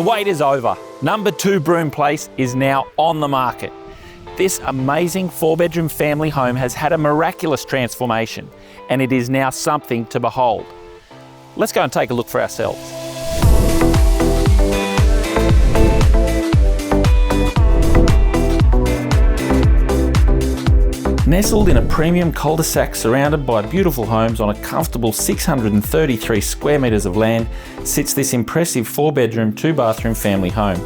wait is over. Number 2 Broome Place is now on the market. This amazing 4-bedroom family home has had a miraculous transformation, and it is now something to behold. Let's go and take a look for ourselves. Nestled in a premium cul-de-sac surrounded by beautiful homes on a comfortable 633 square metres of land sits this impressive 4-bedroom, 2-bathroom family home.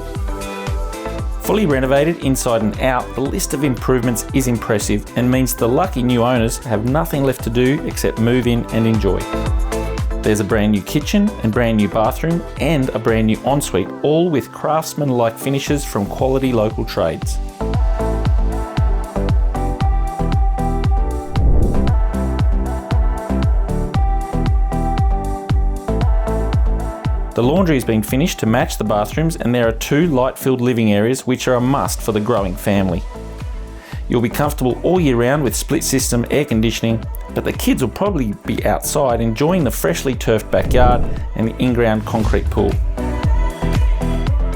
Fully renovated inside and out, the list of improvements is impressive and means the lucky new owners have nothing left to do except move in and enjoy. There's a brand new kitchen and brand new bathroom and a brand new ensuite, all with craftsman-like finishes from quality local trades. The laundry has been finished to match the bathrooms, and there are 2 light-filled living areas which are a must for the growing family. You'll be comfortable all year round with split system air conditioning, but the kids will probably be outside enjoying the freshly turfed backyard and the in-ground concrete pool.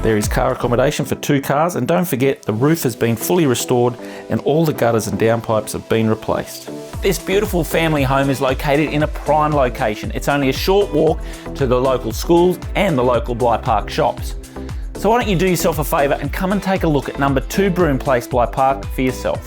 There is car accommodation for 2 cars, and don't forget the roof has been fully restored and all the gutters and downpipes have been replaced. This beautiful family home is located in a prime location. It's only a short walk to the local schools and the local Bligh Park shops. So why don't you do yourself a favour and come and take a look at number 2 Broome Place, Bligh Park for yourself.